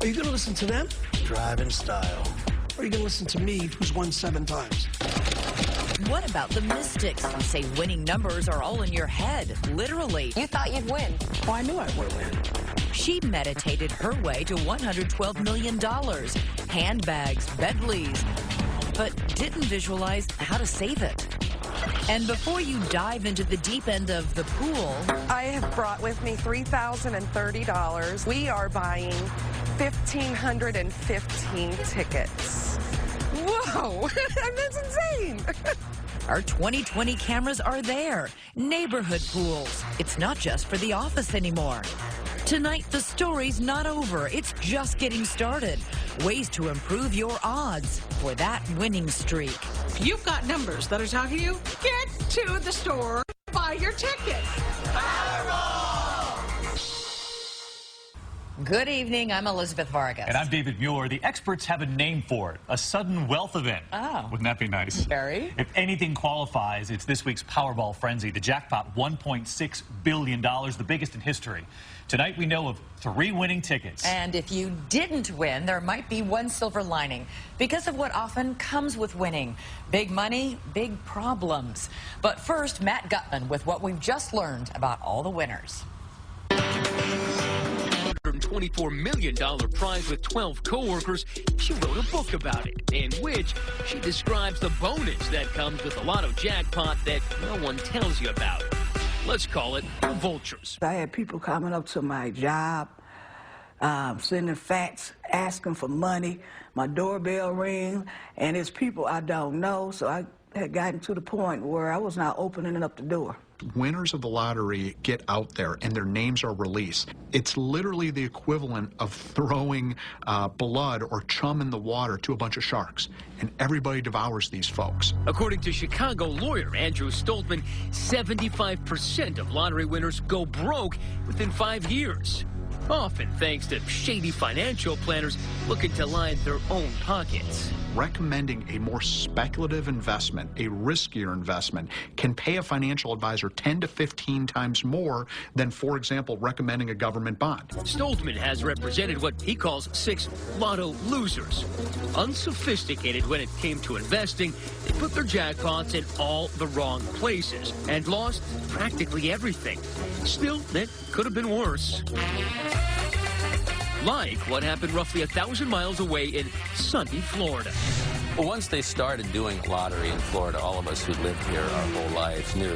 Are you going to listen to them? Drive in style. Or are you going to listen to me, who's won 7 times? What about the mystics who say winning numbers are all in your head, literally? You thought you'd win. Oh, I knew I would win. She meditated her way to $112 million, handbags, Bentleys, but didn't visualize how to save it. And before you dive into the deep end of the pool, I have brought with me $3,030. We are buying 1,515 tickets. Whoa, that's insane. our 2020 cameras are there. Neighborhood pools. It's not just for the office anymore. Tonight, the story's not over. It's just getting started. Ways to improve your odds for that winning streak. If you've got numbers that are talking to you, get to the store, buy your ticket. Good evening. I'm Elizabeth Vargas. And I'm David Mueller. The experts have a name for it, a sudden wealth event. Oh. Wouldn't that be nice? Very. If anything qualifies, it's this week's Powerball frenzy. The jackpot, $1.6 billion, the biggest in history. Tonight, we know of 3 winning tickets. And if you didn't win, there might be one silver lining because of what often comes with winning. Big money, big problems. But first, Matt Gutman with what we've just learned about all the winners. $124 million prize with 12 co-workers. She wrote a book about it, in which she describes the bonus that comes with the Lotto jackpot that no one tells you about. Let's call it the vultures. I had people coming up to my job, sending fax, asking for money. My doorbell ring, and it's people I don't know, so I had gotten to the point where I was not opening up the door. Winners of the lottery get out there and their names are released. It's literally the equivalent of throwing blood or chum in the water to a bunch of sharks, and everybody devours these folks. According to Chicago lawyer Andrew Stoltman, 75% of lottery winners go broke within 5 years, often thanks to shady financial planners looking to line their own pockets. Recommending a more speculative investment, a riskier investment, can pay a financial advisor 10 to 15 times more than, for example, recommending a government bond. Stoltman has represented what he calls 6 lotto losers. Unsophisticated when it came to investing, they put their jackpots in all the wrong places and lost practically everything. Still, that could have been worse. Like what happened roughly 1,000 miles away in sunny Florida. Well, once they started doing lottery in Florida, all of us who lived here our whole lives knew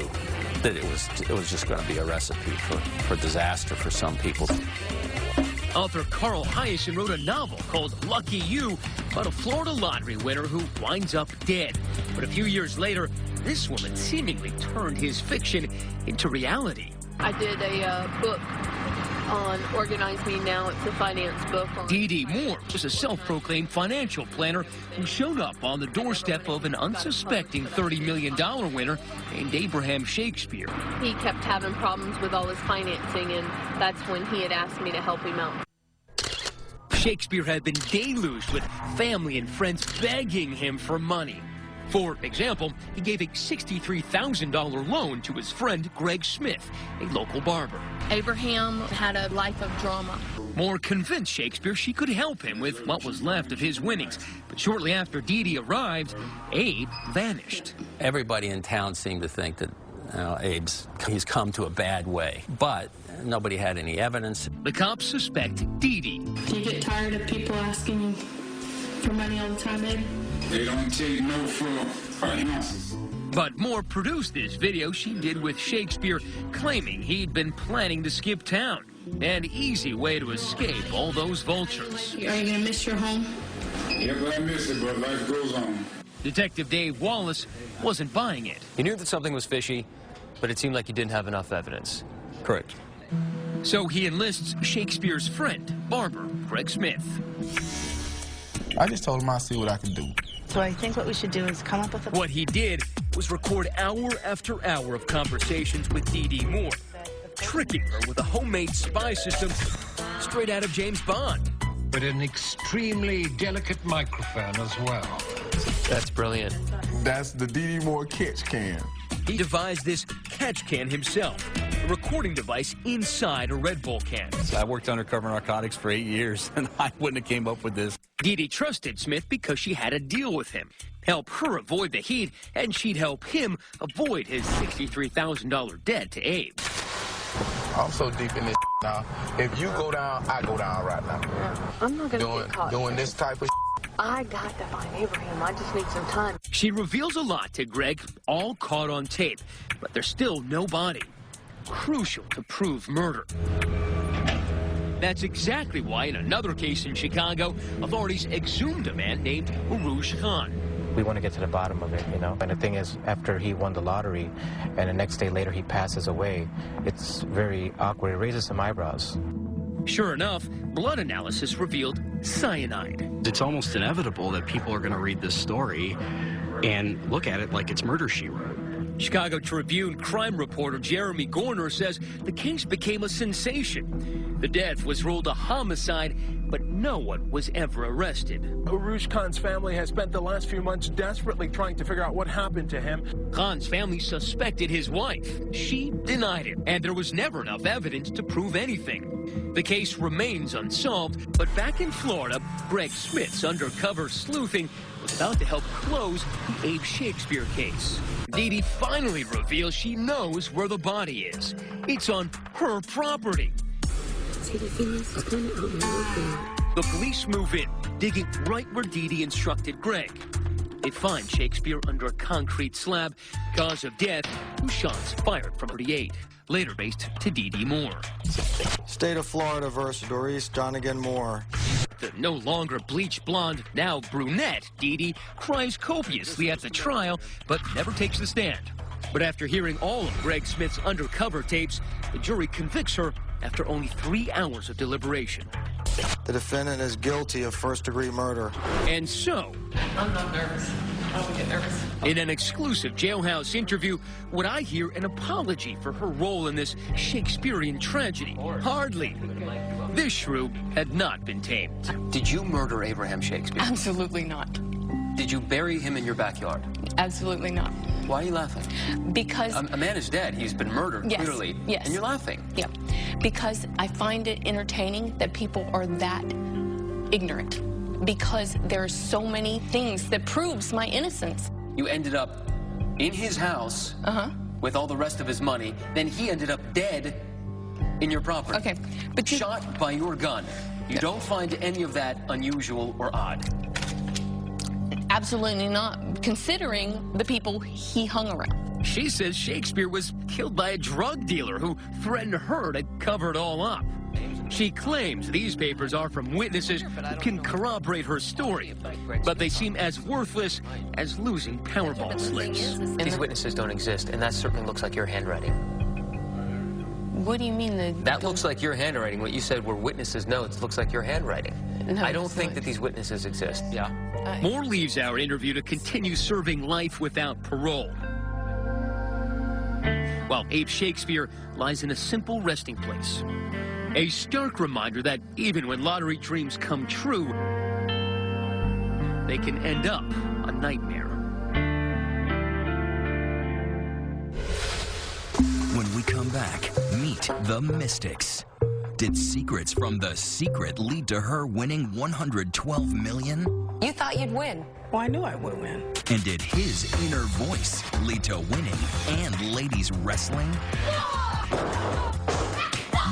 that it was just going to be a recipe for disaster for some people. Author Carl Hyacin wrote a novel called Lucky You about a Florida lottery winner who winds up dead. But a few years later, this woman seemingly turned his fiction into reality. I did a book on Organize Me Now. It's a finance book. Dee Dee Moore was a self-proclaimed financial planner who showed up on the doorstep of an unsuspecting $30 million winner named Abraham Shakespeare. He kept having problems with all his financing, and that's when he had asked me to help him out. Shakespeare had been deluged with family and friends begging him for money. For example, he gave a $63,000 loan to his friend Greg Smith, a local barber. Abraham had a life of drama. Moore convinced Shakespeare she could help him with what was left of his winnings. But shortly after Dee Dee arrived, Abe vanished. Everybody in town seemed to think that he's come to a bad way, but nobody had any evidence. The cops suspect Dee Dee. Do you get tired of people asking you for money all the time, Abe? They don't take no for finances. But Moore produced this video she did with Shakespeare, claiming he'd been planning to skip town. An easy way to escape all those vultures. Are you going to miss your home? Yeah, but I miss it, but life goes on. Detective Dave Wallace wasn't buying it. He knew that something was fishy, but it seemed like he didn't have enough evidence. Correct. So he enlists Shakespeare's friend, barber Greg Smith. I just told him I'd see what I could do. So I think what we should do is come up with a... What he did was record hour after hour of conversations with Dee Dee Moore, tricking her with a homemade spy system straight out of James Bond. With an extremely delicate microphone as well. That's brilliant. That's the Dee Dee Moore catch cam. He devised this catch can himself, a recording device inside a Red Bull can. I worked undercover narcotics for 8 years, and I wouldn't have came up with this. Dee Dee trusted Smith because she had a deal with him. Help her avoid the heat, and she'd help him avoid his $63,000 debt to Abe. I'm so deep in this now. If you go down, I go down right now. Yeah, I'm not going to get caught. Doing this type of I got to find Abraham. I just need some time. She reveals a lot to Greg, all caught on tape, but there's still no body. Crucial to prove murder. That's exactly why, in another case in Chicago, authorities exhumed a man named Aruj Khan. We want to get to the bottom of it, you know. And the thing is, after he won the lottery and the next day later he passes away, it's very awkward. It raises some eyebrows. Sure enough, blood analysis revealed cyanide. It's almost inevitable that people are going to read this story and look at it like it's Murder, She Wrote. Chicago Tribune crime reporter Jeremy Gorner says the case became a sensation. The death was ruled a homicide, but no one was ever arrested. Aruj Khan's family has spent the last few months desperately trying to figure out what happened to him. Khan's family suspected his wife. She denied it, and there was never enough evidence to prove anything. The case remains unsolved, but back in Florida, Greg Smith's undercover sleuthing was about to help close the Abe Shakespeare case. Dee Dee finally reveals she knows where the body is. It's on her property. The police move in, digging right where Dee Dee instructed Greg. They find Shakespeare under a concrete slab. Cause of death, 2 shots fired from 38. Later based to Dee Dee Moore. State of Florida versus Doris Donegan Moore. The no longer bleached blonde, now brunette, Dee Dee cries copiously at the trial, but never takes the stand. But after hearing all of Greg Smith's undercover tapes, the jury convicts her after only 3 hours of deliberation. The defendant is guilty of first-degree murder. And so, I'm not nervous. I don't get nervous. in an exclusive jailhouse interview, would I hear an apology for her role in this Shakespearean tragedy? Hardly. This shrew had not been tamed. Did you murder Abraham Shakespeare? Absolutely not. Did you bury him in your backyard? Absolutely not. Why are you laughing? Because... A man is dead. He's been murdered, yes, clearly. Yes. And you're laughing. Yeah. Because I find it entertaining that people are that ignorant. Because there's so many things that proves my innocence. You ended up in his house with all the rest of his money. Then he ended up dead in your property. Okay. But you... Shot by your gun. You don't find any of that unusual or odd? Absolutely not, considering the people he hung around. She says Shakespeare was killed by a drug dealer who threatened her to cover it all up. She claims these papers are from witnesses who can corroborate her story, but they seem as worthless as losing Powerball slips. These witnesses don't exist, and that certainly looks like your handwriting. What do you mean? That looks like your handwriting. What you said were witnesses' notes looks like your handwriting. No, I don't think that these witnesses exist. Yeah. Moore leaves our interview to continue serving life without parole, while Abe Shakespeare lies in a simple resting place. A stark reminder that even when lottery dreams come true, they can end up a nightmare. When we come back, meet the Mystics. Did secrets from The Secret lead to her winning $112 million? You thought you'd win. Well, I knew I would win. And did his inner voice lead to winning and ladies wrestling?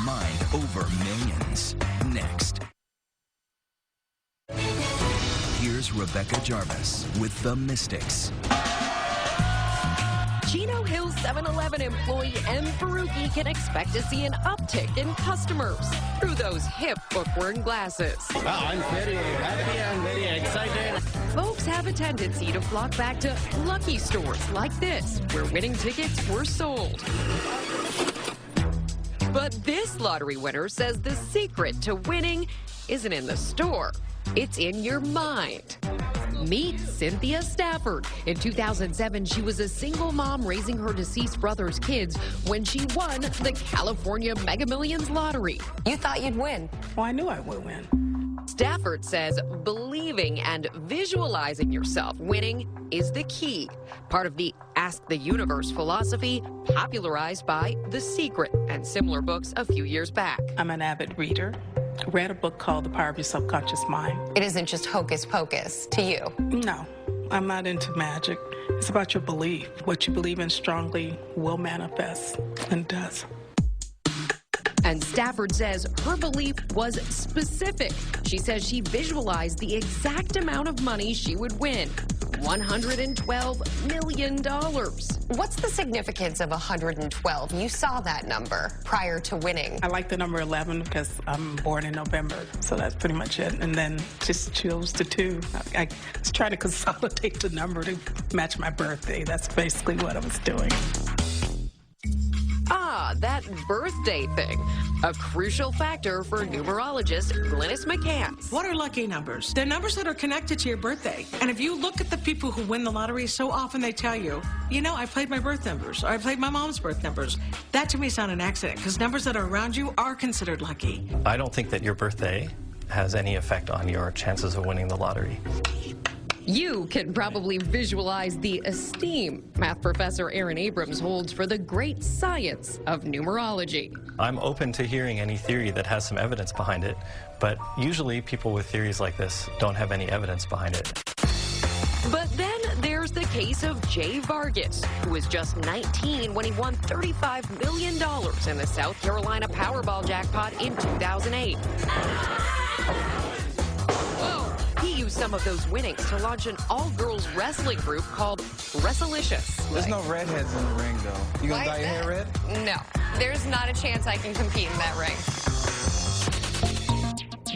Mind over millions. Next. Here's Rebecca Jarvis with The Mystics. Chino Hills 7-Eleven employee M. Faruqi can expect to see an uptick in customers through those hip bookworm glasses. Wow, I'm very happy and very excited. Folks have a tendency to flock back to lucky stores like this, where winning tickets were sold. But this lottery winner says the secret to winning isn't in the store, it's in your mind. Meet Cynthia Stafford. In 2007, she was a single mom raising her deceased brother's kids when she won the California Mega Millions lottery. You thought you'd win. Well, I knew I would win. Stafford says believing and visualizing yourself winning is the key, part of the Ask the Universe philosophy popularized by The Secret and similar books a few years back. I'm an avid reader. I read a book called The Power of Your Subconscious Mind. It isn't just hocus pocus to you. No, I'm not into magic. It's about your belief. What you believe in strongly will manifest, and does. And Stafford says her belief was specific. She says she visualized the exact amount of money she would win. $112 million. What's the significance of 112? You saw that number prior to winning. I like the number 11 because I'm born in November, so that's pretty much it. And then just chose the 2. I was trying to consolidate the number to match my birthday. That's basically what I was doing. Ah, that birthday thing. A crucial factor for numerologist Glynis McCants. What are lucky numbers? They're numbers that are connected to your birthday. And if you look at the people who win the lottery, so often they tell you, you know, I played my birth numbers, or I played my mom's birth numbers. That to me is not an accident, because numbers that are around you are considered lucky. I don't think that your birthday has any effect on your chances of winning the lottery. You can probably visualize the esteem math professor Aaron Abrams holds for the great science of numerology. I'm open to hearing any theory that has some evidence behind it, but usually people with theories like this don't have any evidence behind it. But then there's the case of Jay Vargas, who was just 19 when he won $35 million in the South Carolina Powerball jackpot in 2008. He used some of those winnings to launch an all-girls wrestling group called Wrestlicious. There's no redheads in the ring, though. You gonna dye your hair red? No, there's not a chance I can compete in that ring.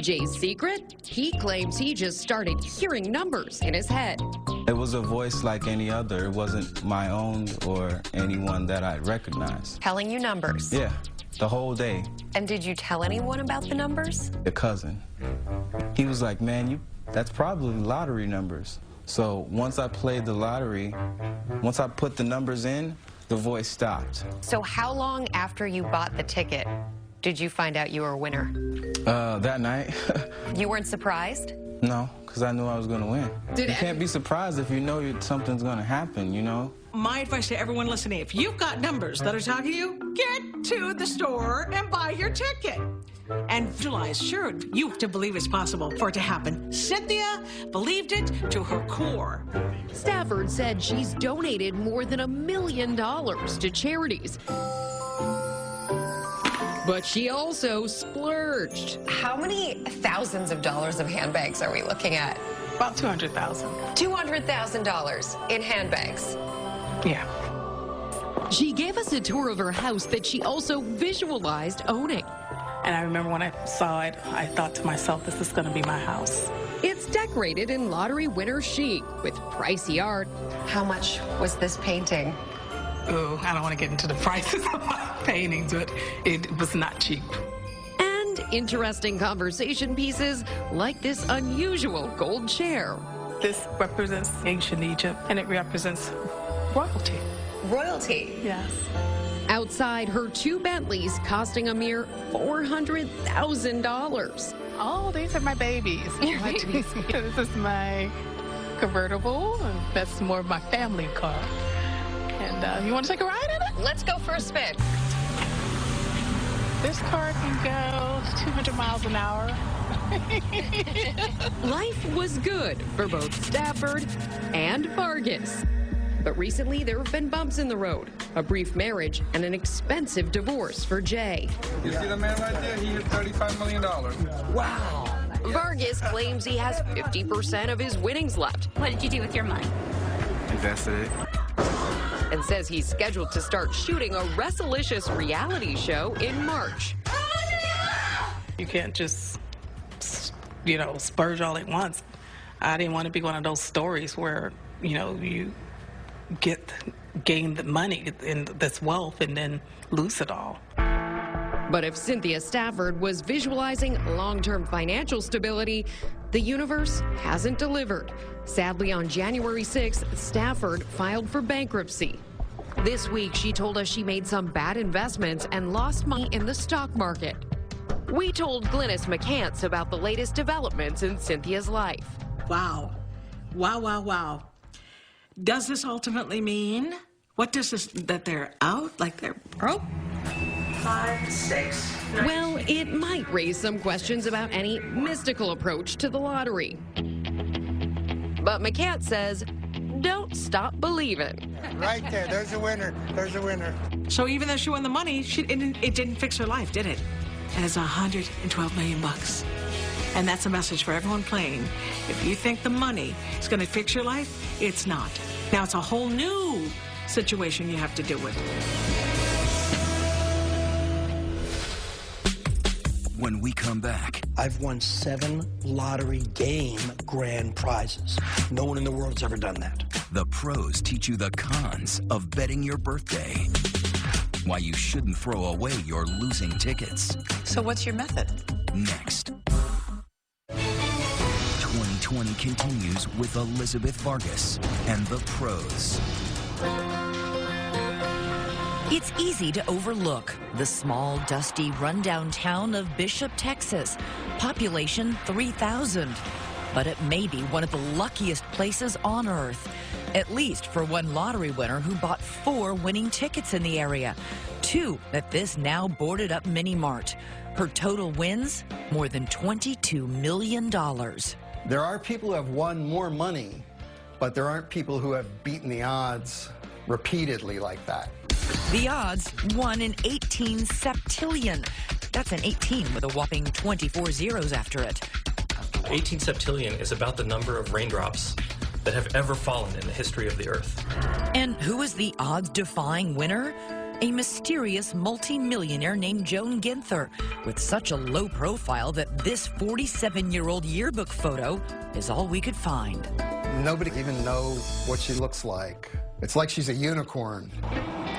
Jay's secret? He claims he just started hearing numbers in his head. It was a voice like any other. It wasn't my own or anyone that I'd recognize. Telling you numbers? Yeah, the whole day. And did you tell anyone about the numbers? A cousin. He was like, man, that's probably lottery numbers. So once I played the lottery, once I put the numbers in, the voice stopped. So how long after you bought the ticket did you find out you were a winner? That night. You weren't surprised? No, because I knew I was going to win. You can't be surprised if you know something's going to happen, you know? My advice to everyone listening, if you've got numbers that are talking to you, get to the store and buy your ticket. And visualize, sure, you have to believe it's possible for it to happen. Cynthia believed it to her core. Stafford said she's donated more than $1 million to charities. But she also splurged. How many thousands of dollars of handbags are we looking at? About $200,000. $200,000 in handbags. Yeah. She gave us a tour of her house that she also visualized owning. And I remember when I saw it, I thought to myself, this is going to be my house. It's decorated in lottery winner chic with pricey art. How much was this painting? Ooh, I don't want to get into the prices of my paintings, but it was not cheap. And interesting conversation pieces like this unusual gold chair. This represents ancient Egypt, and it represents royalty. Royalty? Yes. Outside, her 2 Bentleys costing a mere $400,000. Oh, these are my babies. This is my convertible, and that's more of my family car. And you want to take a ride in it? Let's go for a spin. This car can go 200 miles an hour. Life was good for both Stafford and Vargas. But recently, there have been bumps in the road, a brief marriage, and an expensive divorce for Jay. You see the man right there? He hit $35 million. Wow. Vargas claims he has 50% of his winnings left. What did you do with your money? Invested it. And says he's scheduled to start shooting a Wrestlicious reality show in March. You can't just, splurge all at once. I didn't want to be one of those stories where, you gain the money and this wealth and then lose it all. But if Cynthia Stafford was visualizing long-term financial stability, the universe hasn't delivered. Sadly, on January 6th, Stafford filed for bankruptcy. This week, she told us she made some bad investments and lost money in the stock market. We told Glynis McCants about the latest developments in Cynthia's life. Wow. Wow, wow, wow. Does this ultimately mean, what does this, that they're out, like they're broke? 5, 6, 9. Well, it might raise some questions about any mystical approach to the lottery. But McCants says, don't stop believing. Right there, there's a winner. There's a winner. So even though she won the money, it didn't fix her life, did it? And it's $112 million. And that's a message for everyone playing. If you think the money is going to fix your life, it's not. Now it's a whole new situation you have to deal with. When we come back, I've won 7 lottery game grand prizes. No one in the world has ever done that. the pros teach you the cons of betting your birthday. Why you shouldn't throw away your losing tickets. So what's your method? Next. 2020 continues with Elizabeth Vargas and the pros. It's easy to overlook the small, dusty, rundown town of Bishop, Texas. Population 3,000. But it may be one of the luckiest places on earth. At least for one lottery winner who bought 4 winning tickets in the area. 2 at this now boarded up mini mart. Her total wins, more than $22 million. There are people who have won more money, but there aren't people who have beaten the odds repeatedly like that. The odds, 1 in 18 septillion. That's an 18 with a whopping 24 zeros after it. 18 septillion is about the number of raindrops that have ever fallen in the history of the Earth. And who is the odds-defying winner? A mysterious multi-millionaire named Joan Ginther, with such a low profile that this 47-year-old yearbook photo is all we could find. Nobody even knows what she looks like. It's like she's a unicorn.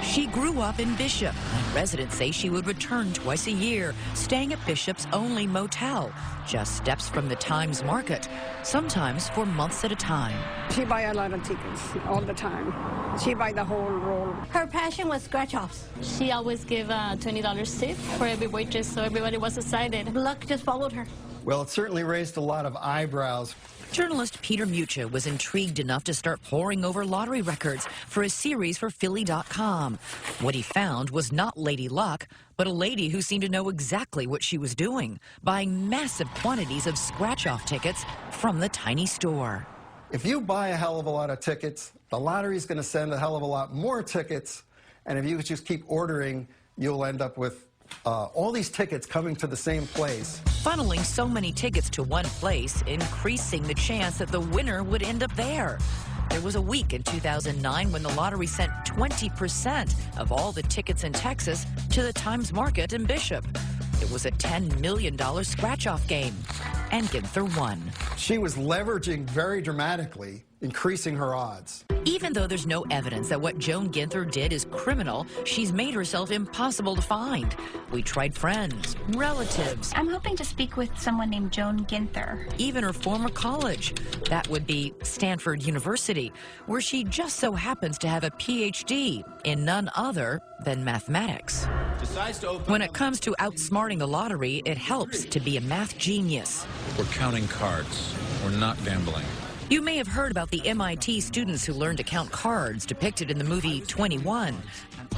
She grew up in Bishop, and residents say she would return twice a year, staying at Bishop's only motel, just steps from the Times Market, sometimes for months at a time. She buy a lot of tickets all the time. She buy the whole roll. Her passion was scratch-offs. She always give a $20 tip for every waitress, so everybody was excited. Luck just followed her. Well, it certainly raised a lot of eyebrows. Journalist Peter Mucha was intrigued enough to start poring over lottery records for a series for Philly.com. What he found was not Lady Luck, but a lady who seemed to know exactly what she was doing, buying massive quantities of scratch-off tickets from the tiny store. If you buy a hell of a lot of tickets, the lottery's going to send a hell of a lot more tickets, and if you just keep ordering, you'll end up with all these tickets coming to the same place. Funneling so many tickets to one place, increasing the chance that the winner would end up there. There was a week in 2009 when the lottery sent 20% of all the tickets in Texas to the Times Market in Bishop. It was a $10 million scratch-off game, and Ginther won. She was leveraging very dramatically, increasing her odds. Even though there's no evidence that what Joan Ginther did is criminal, she's made herself impossible to find. We tried friends, relatives. I'm hoping to speak with someone named Joan Ginther. Even her former college. That would be Stanford University, where she just so happens to have a PhD in none other than mathematics. When it comes to outsmarting the lottery, it helps to be a math genius. We're counting cards. We're not gambling. You may have heard about the MIT students who learned to count cards depicted in the movie 21.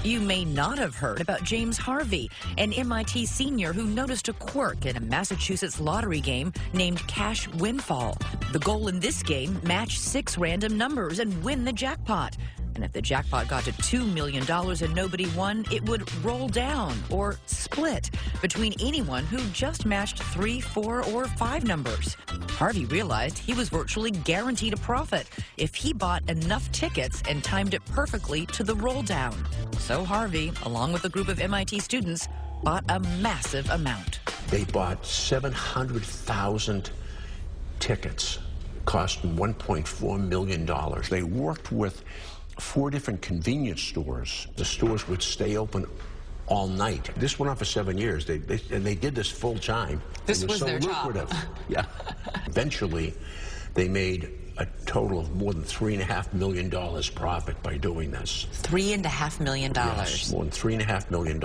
You may not have heard about James Harvey, an MIT senior who noticed a quirk in a Massachusetts lottery game named Cash Windfall. The goal in this game, match 6 random numbers and win the jackpot. And if the jackpot got to $2 million and nobody won, it would roll down or split between anyone who just matched 3, 4, or 5 numbers. Harvey realized he was virtually guaranteed a profit if he bought enough tickets and timed it perfectly to the roll down. So Harvey, along with a group of MIT students, bought a massive amount. They bought 700,000 tickets, cost $1.4 million. They worked with 4 different convenience stores. The stores would stay open all night. This went on for 7 years. And they did this full time. This was their lucrative. job. Yeah. Eventually, they made a total of more than $3.5 million profit by doing this. $3.5 million. Yes, more than $3.5 million.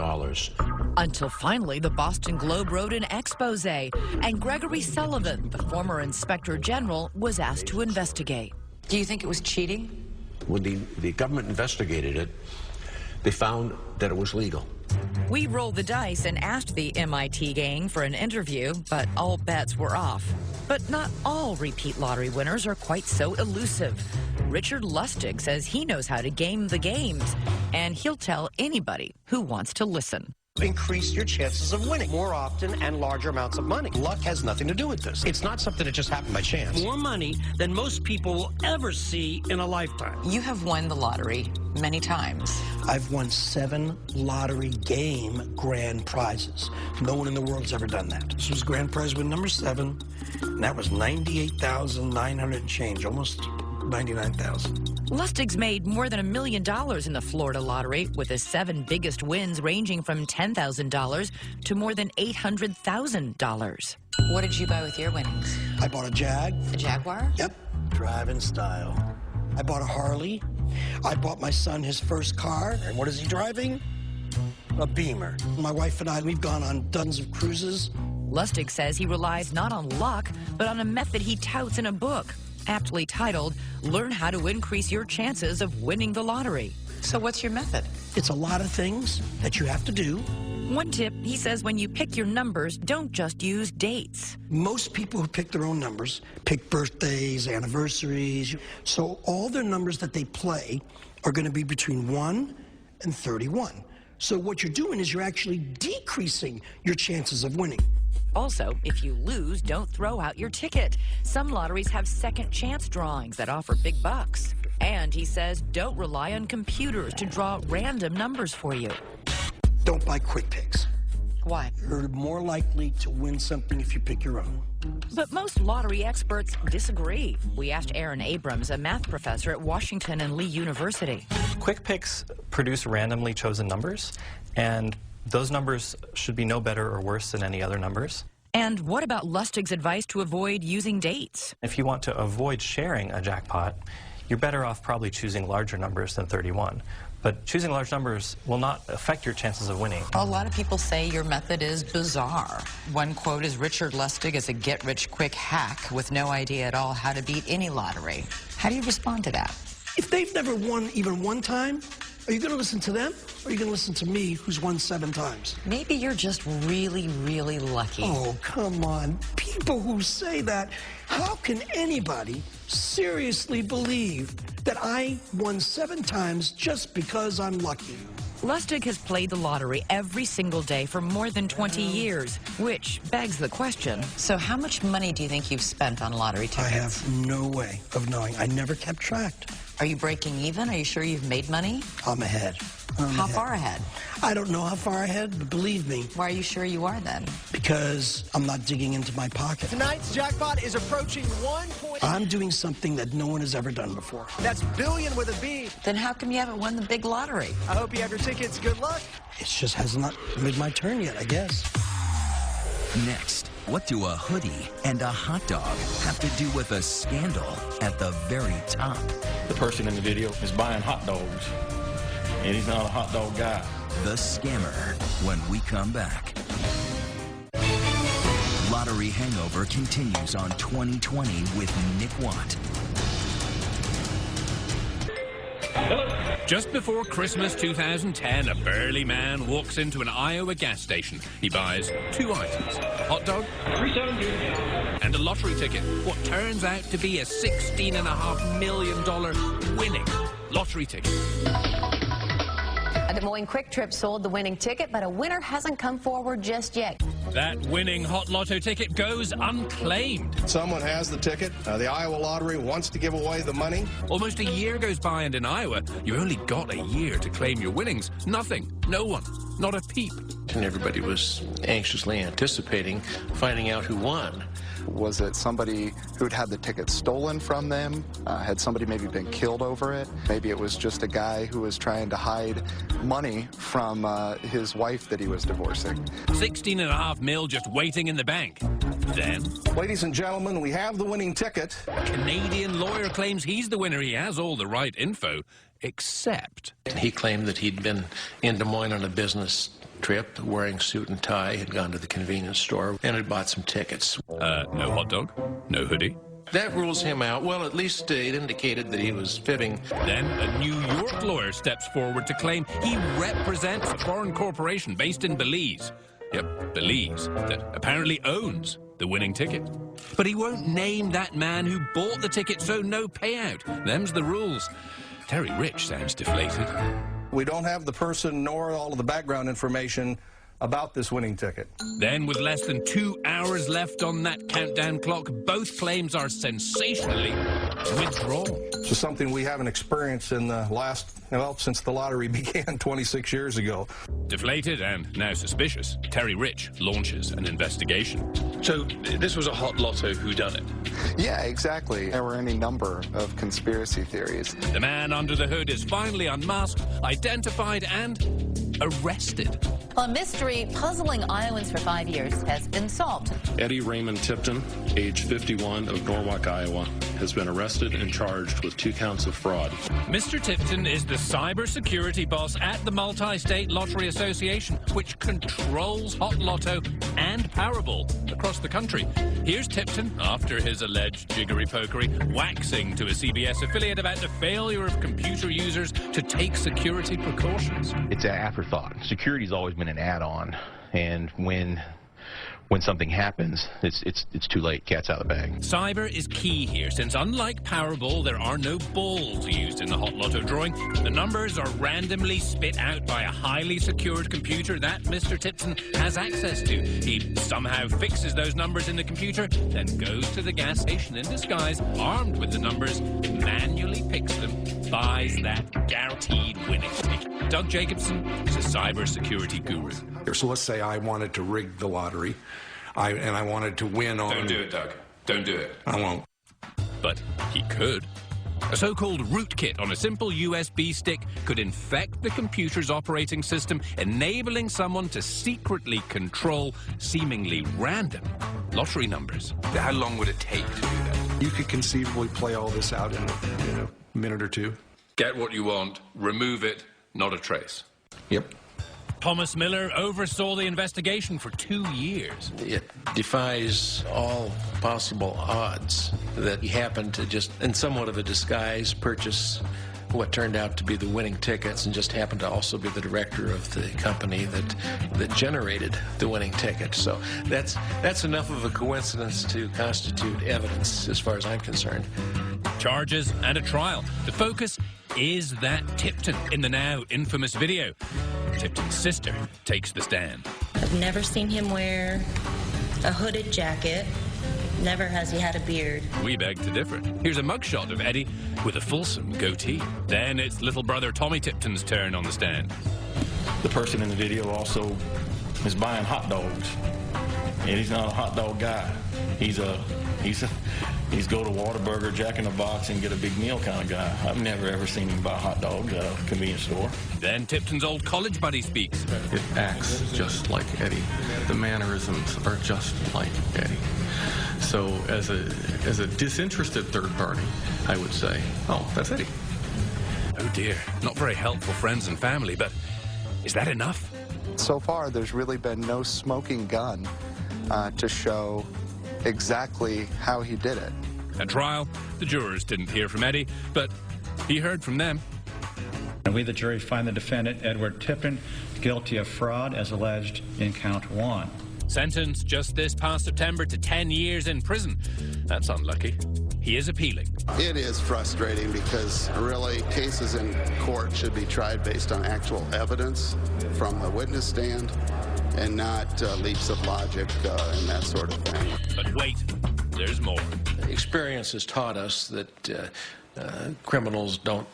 Until finally, the Boston Globe wrote an expose, and Gregory Sullivan, the former inspector general, was asked to investigate. Do you think it was cheating? When the government investigated it, they found that it was legal. We rolled the dice and asked the MIT gang for an interview, but all bets were off. But not all repeat lottery winners are quite so elusive. Richard Lustig says he knows how to game the games, and he'll tell anybody who wants to listen. Increase your chances of winning more often and larger amounts of money. Luck has nothing to do with this. It's not something that just happened by chance. More money than most people will ever see in a lifetime. You have won the lottery many times. I've won 7 lottery game grand prizes. No one in the world's ever done that. This was grand prize win number 7, and that was $98,900 and change, almost $99,000. Lustig's made more than $1 million in the Florida lottery, with his 7 biggest wins ranging from $10,000 to more than $800,000. What did you buy with your winnings? I bought a Jag. A Jaguar? Yep, driving style. I bought a Harley. I bought my son his first car. And what is he driving? A Beamer. My wife and I, we've gone on dozens of cruises. Lustig says he relies not on luck, but on a method he touts in a book, aptly titled, Learn How to Increase Your Chances of Winning the Lottery. So what's your method? It's a lot of things that you have to do. One tip, he says, when you pick your numbers, don't just use dates. Most people who pick their own numbers pick birthdays, anniversaries. So all their numbers that they play are going to be between 1 and 31. So what you're doing is you're actually decreasing your chances of winning. Also, if you lose, don't throw out your ticket. Some lotteries have second chance drawings that offer big bucks. And he says don't rely on computers to draw random numbers for you. Don't buy quick picks. Why? You're more likely to win something if you pick your own. But most lottery experts disagree. We asked Aaron Abrams, a math professor at Washington and Lee University. Quick picks produce randomly chosen numbers, and those numbers should be no better or worse than any other numbers. And what about Lustig's advice to avoid using dates? If you want to avoid sharing a jackpot, you're better off probably choosing larger numbers than 31. But choosing large numbers will not affect your chances of winning. A lot of people say your method is bizarre. One quote is Richard Lustig is a get-rich-quick hack with no idea at all how to beat any lottery. How do you respond to that? If they've never won even one time, are you going to listen to them, or are you going to listen to me, who's won 7 times? Maybe you're just really, really lucky. Oh, come on. People who say that, how can anybody seriously believe that I won 7 times just because I'm lucky? Lustig has played the lottery every single day for more than 20 years, which begs the question. So how much money do you think you've spent on lottery tickets? I have no way of knowing. I never kept track. Are you breaking even? Are you sure you've made money? I'm ahead. How far ahead? I don't know how far ahead, but believe me. Why are you sure you are then? Because I'm not digging into my pocket. Tonight's jackpot is approaching I'm doing something that no one has ever done before. That's billion with a B. Then how come you haven't won the big lottery? I hope you have your tickets. Good luck. It just has not made my turn yet, I guess. Next, what do a hoodie and a hot dog have to do with a scandal at the very top? The person in the video is buying hot dogs, and he's not a hot dog guy. The Scammer, when we come back. Lottery Hangover continues on 2020 with Nick Watt. Just before Christmas 2010, a burly man walks into an Iowa gas station. He buys 2 items, a hot dog, and a lottery ticket. What turns out to be a $16.5 million winning lottery ticket. A Des Moines Quick Trip sold the winning ticket, but a winner hasn't come forward just yet. That winning hot lotto ticket goes unclaimed. Someone has the ticket. The Iowa Lottery wants to give away the money. Almost a year goes by, and in Iowa, you only got a year to claim your winnings. Nothing. No one. Not a peep. And everybody was anxiously anticipating finding out who won. Was it somebody who'd had the ticket stolen from them? Had somebody maybe been killed over it? Maybe it was just a guy who was trying to hide money from his wife that he was divorcing. $16.5 million just waiting in the bank. Then, ladies and gentlemen, we have the winning ticket. A Canadian lawyer claims he's the winner. He has all the right info, except... He claimed that he'd been in Des Moines on a business trip, wearing suit and tie, had gone to the convenience store and had bought some tickets. No hot dog? No hoodie? That rules him out. Well, at least it indicated that he was fibbing. Then a New York lawyer steps forward to claim he represents a foreign corporation based in Belize. Yep, Belize, that apparently owns the winning ticket. But he won't name that man who bought the ticket, so no payout. Them's the rules. Terry Rich sounds deflated. We don't have the person nor all of the background information about this winning ticket. Then, with less than 2 hours left on that countdown clock, both claims are sensationally withdrawn. It's something we haven't experienced in the last, well, since the lottery began 26 years ago. Deflated and now suspicious, Terry Rich launches an investigation. So this was a hot lotto whodunit? Yeah, exactly. There were any number of conspiracy theories. The man under the hood is finally unmasked, identified, and arrested. A mystery puzzling Iowans for 5 years has been solved. Eddie Raymond Tipton, age 51, of Norwalk, Iowa, has been arrested and charged with 2 counts of fraud. Mr. Tipton is the cybersecurity boss at the Multi-State Lottery Association, which controls Hot Lotto and Powerball across the country. Here's Tipton, after his alleged jiggery-pokery, waxing to a CBS affiliate about the failure of computer users to take security precautions. It's an afterthought. Security's always been an add-on, and when something happens, it's too late. Cat's out of the bag. Cyber is key here, since unlike Powerball, there are no balls used in the Hot Lotto drawing. The numbers are randomly spit out by a highly secured computer that Mr. Tipton has access to. He somehow fixes those numbers in the computer, then goes to the gas station in disguise, armed with the numbers, manually picks them, buys that guaranteed winning ticket. Doug Jacobson is a cybersecurity guru. So let's say I wanted to rig the lottery, and I wanted to win on... Don't do it, Doug. Don't do it. I won't. But he could. A so-called rootkit on a simple USB stick could infect the computer's operating system, enabling someone to secretly control seemingly random lottery numbers. How long would it take to do that? You could conceivably play all this out in a minute or two. Get what you want, remove it, not a trace. Yep. Thomas Miller oversaw the investigation for 2 years. It defies all possible odds that he happened to just, in somewhat of a disguise, purchase what turned out to be the winning tickets and just happened to also be the director of the company that generated the winning ticket. So that's enough of a coincidence to constitute evidence as far as I'm concerned. Charges and a trial. The focus is that Tipton in the now infamous video. Tipton's sister takes the stand. I've never seen him wear a hooded jacket. Never has he had a beard. We beg to differ. Here's a mugshot of Eddie with a fulsome goatee. Then it's little brother Tommy Tipton's turn on the stand. The person in the video also is buying hot dogs, and he's not a hot dog guy. He's go to Whataburger, Jack in the Box, and get a big meal kind of guy. I've never ever seen him buy hot dogs at a convenience store. Then Tipton's old college buddy speaks. It acts just like Eddie. The mannerisms are just like Eddie. So as a disinterested third party, I would say, oh, that's Eddie. Oh dear, not very helpful friends and family, but is that enough? So far, there's really been no smoking gun to show exactly how he did it. At trial, the jurors didn't hear from Eddie, but he heard from them. And we, the jury, find the defendant, Edward Tipton, guilty of fraud as alleged in count 1. Sentenced just this past September to 10 years in prison. That's unlucky. He is appealing. It is frustrating because really cases in court should be tried based on actual evidence from the witness stand and not leaps of logic and that sort of thing. But wait, there's more. Experience has taught us that criminals don't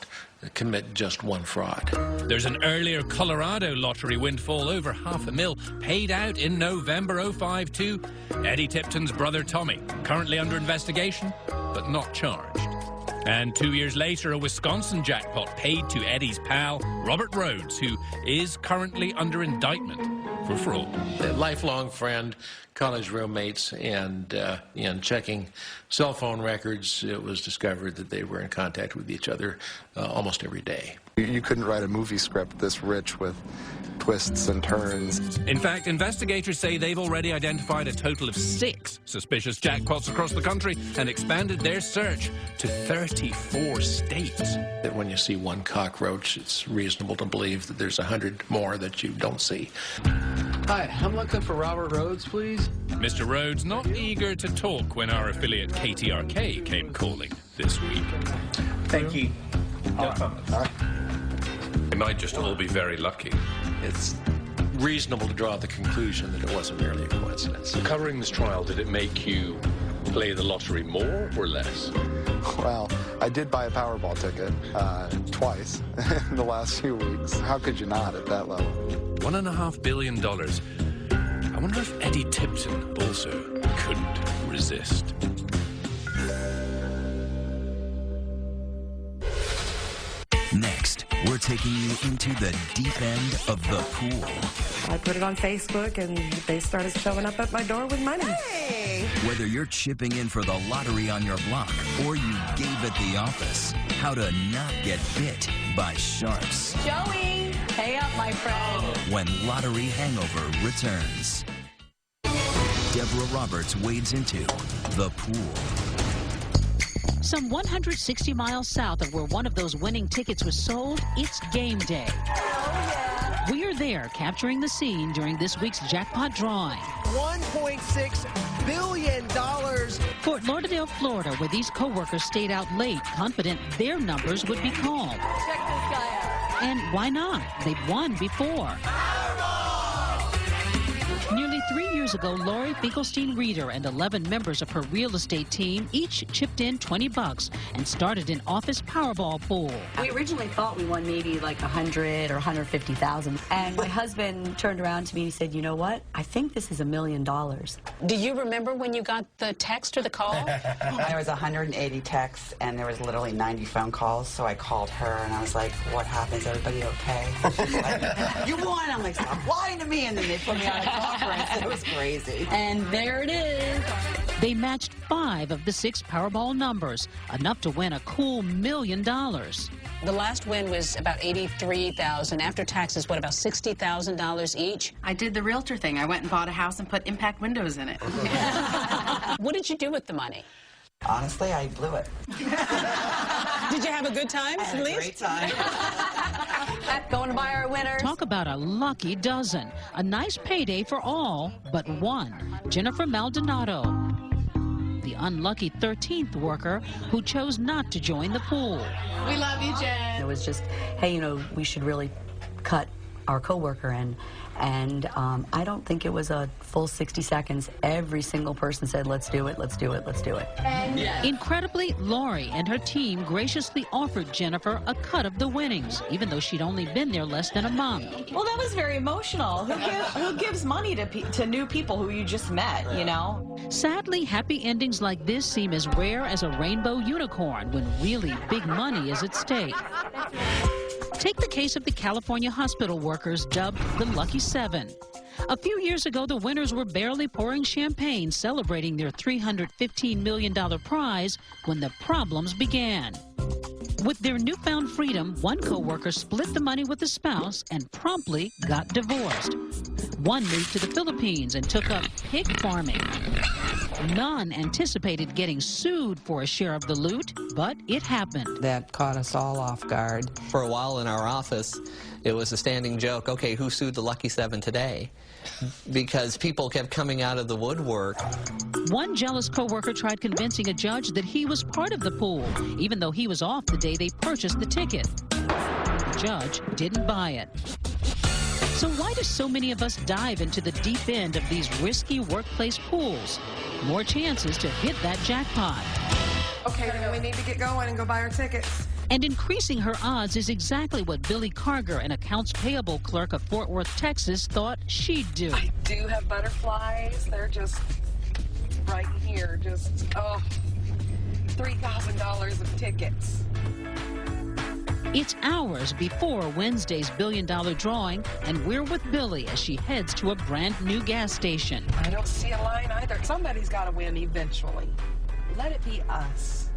commit just one fraud. There's an earlier Colorado lottery windfall over $500,000 paid out in November 2005 to Eddie Tipton's brother Tommy, currently under investigation, but not charged. And 2 years later, a Wisconsin jackpot paid to Eddie's pal, Robert Rhodes, who is currently under indictment for fraud. A lifelong friend, college roommates, and in checking cell phone records, it was discovered that they were in contact with each other almost every day. You couldn't write a movie script this rich with twists and turns. In fact, investigators say they've already identified a total of 6 suspicious jackpots across the country and expanded their search to 34 states. That when you see one cockroach, it's reasonable to believe that there's 100 more that you don't see. Hi, I'm looking for Robert Rhodes, please. Mr. Rhodes not eager to talk when our affiliate KTRK came calling this week. Thank you. No problem. They might just all be very lucky. It's reasonable to draw the conclusion that it wasn't merely a coincidence. Covering this trial, did it make you play the lottery more or less? Well, I did buy a Powerball ticket twice in the last few weeks. How could you not at that level? $1.5 billion. I wonder if Eddie Tipton also couldn't resist. Next, we're taking you into the deep end of the pool. I put it on Facebook, and they started showing up at my door with money. Hey! Whether you're chipping in for the lottery on your block or you gave at the office, how to not get bit by sharks. Joey, pay up, my friend. When Lottery Hangover returns. Deborah Roberts wades into the pool. Some 160 miles south of where one of those winning tickets was sold, it's game day. We're there capturing the scene during this week's jackpot drawing. $1.6 billion. Fort Lauderdale, Florida, where these co-workers stayed out late, confident their numbers would be called. Check this guy out. And why not? They'd won before. Nearly 3 years ago, Lori Finkelstein-Reeder and 11 members of her real estate team each chipped in $20 and started an office Powerball pool. We originally thought we won maybe like 100 or 150,000. And my husband turned around to me and he said, you know what? I think this is $1 million. Do you remember when you got the text or the call? There was 180 texts and there was literally 90 phone calls. So I called her and I was like, what happened? Is everybody okay? She's like, you won. I'm like, stop lying to me. And then they put me on a conference. It was crazy. And there it is. They matched 5 of the 6 Powerball numbers, enough to win a cool $1 million. The last win was about $83,000. After taxes, what, about $60,000 each? I did the realtor thing. I went and bought a house and put impact windows in it. What did you do with the money? Honestly, I blew it. Did you have a good time, at least? Great time. Going to buy our winners. Talk about a lucky dozen. A nice payday for all but one, Jennifer Maldonado, the unlucky 13th worker who chose not to join the pool. We love you, Jen. It was just, hey, you know, we should really cut our coworker in. And I don't think it was a full 60 seconds. Every single person said, let's do it, let's do it, let's do it. Incredibly, Lori and her team graciously offered Jennifer a cut of the winnings, even though she'd only been there less than a month. Well, that was very emotional. Who gives money to new people who you just met, you know? Sadly, happy endings like this seem as rare as a rainbow unicorn when really big money is at stake. Take the case of the California hospital workers dubbed the Lucky 7. A few years ago, the winners were barely pouring champagne, celebrating their $315 million prize when the problems began. With their newfound freedom, one co-worker split the money with a spouse and promptly got divorced. One moved to the Philippines and took up pig farming. None anticipated getting sued for a share of the loot, but it happened. That caught us all off guard. For a while in our office, it was a standing joke, okay, who sued the Lucky 7 today? Because people kept coming out of the woodwork. One jealous coworker tried convincing a judge that he was part of the pool, even though he was off the day they purchased the ticket. The judge didn't buy it. So why do so many of us dive into the deep end of these risky workplace pools? More chances to hit that jackpot. Okay, then we need to get going and go buy our tickets. And increasing her odds is exactly what Billy Carger, an accounts payable clerk of Fort Worth, Texas, thought she'd do. I do have butterflies. They're just right here. Just, $3,000 of tickets. It's hours before Wednesday's billion-dollar drawing, and we're with Billy as she heads to a brand new gas station. I don't see a line either. Somebody's got to win eventually. Let it be us.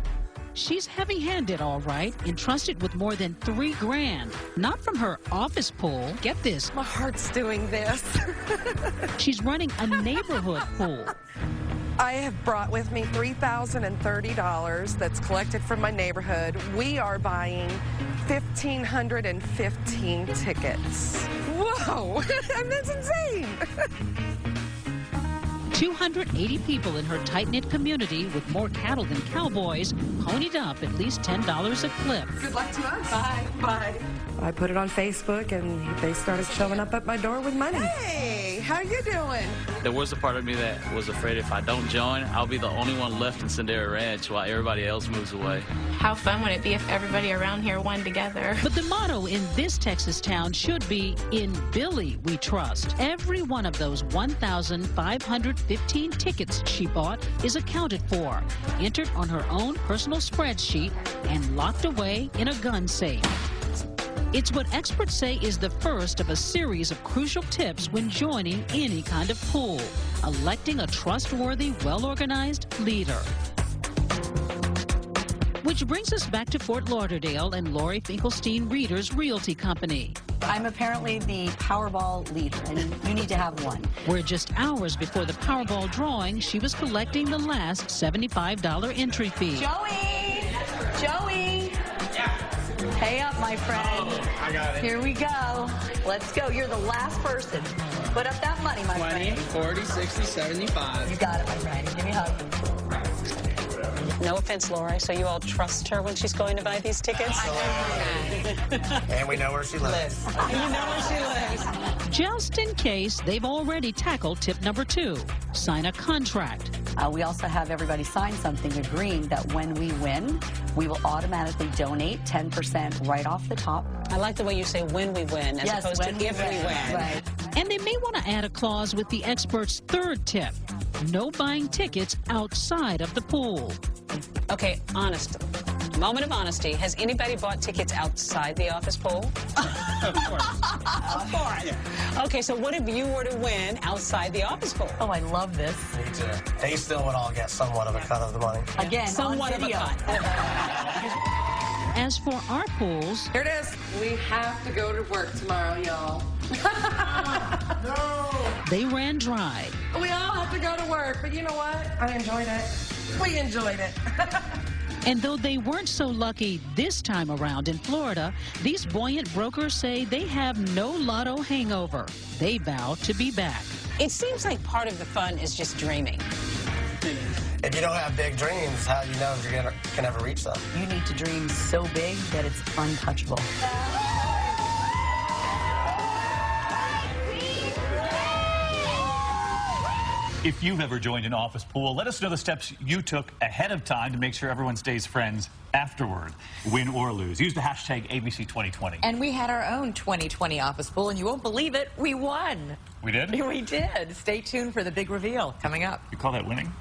She's heavy-handed, all right, entrusted with more than $3 grand. Not from her office pool. Get this. My heart's doing this. She's running a neighborhood pool. I have brought with me $3,030 that's collected from my neighborhood. We are buying 1,515 tickets. Whoa, that's insane. 280 people in her tight-knit community with more cattle than cowboys ponied up at least $10 a clip. Good luck to us. Bye. Bye. I put it on Facebook, and they started showing up at my door with money. Hey, how you doing? There was a part of me that was afraid if I don't join, I'll be the only one left in Sendero Ranch while everybody else moves away. How fun would it be if everybody around here won together? But the motto in this Texas town should be, in Billy we trust. Every one of those 1,515 tickets she bought is accounted for, entered on her own personal spreadsheet, and locked away in a gun safe. It's what experts say is the first of a series of crucial tips when joining any kind of pool, electing a trustworthy, well-organized leader. Which brings us back to Fort Lauderdale and Lori Finkelstein Reader's Realty Company. I'm apparently the Powerball leader, and you need to have one. Where just hours before the Powerball drawing, she was collecting the last $75 entry fee. Joey! Joey! Pay up, my friend. I got it. Here we go. Let's go. You're the last person. Put up that money, my 20, friend. 40, 60, 75. You got it, my friend. Give me a hug. No offense, Laura. So you all trust her when she's going to buy these tickets? And we know where she lives. You know where she lives. Just in case, they've already tackled tip number 2, sign a contract. We also have everybody sign something agreeing that when we win, we will automatically donate 10% right off the top. I like the way you say when we win as opposed to if we win. Right. And they may want to add a clause with the expert's 3rd tip, no buying tickets outside of the pool. Okay, honesty. Moment of honesty. Has anybody bought tickets outside the office pool? Of course. Of course. Okay, so what if you were to win outside the office pool? Oh, I love this. Me too. They still would all get somewhat of a cut of the money. Again, somewhat on video. of a cut. As for our pools, Here it is. We have to go to work tomorrow, y'all. No! they ran dry. We all have to go to work, but you know what? I enjoyed it. We enjoyed it. And though they weren't so lucky this time around in Florida, these buoyant brokers say they have no Lotto hangover. They vow to be back. It seems like part of the fun is just dreaming. If you don't have big dreams, how do you know if you're going to ever reach them? You need to dream so big that it's untouchable. If you've ever joined an office pool, let us know the steps you took ahead of time to make sure everyone stays friends afterward, win or lose. Use the hashtag ABC2020. And we had our own 2020 office pool, and you won't believe it, we won. We did? We did. Stay tuned for the big reveal coming up. You call that winning?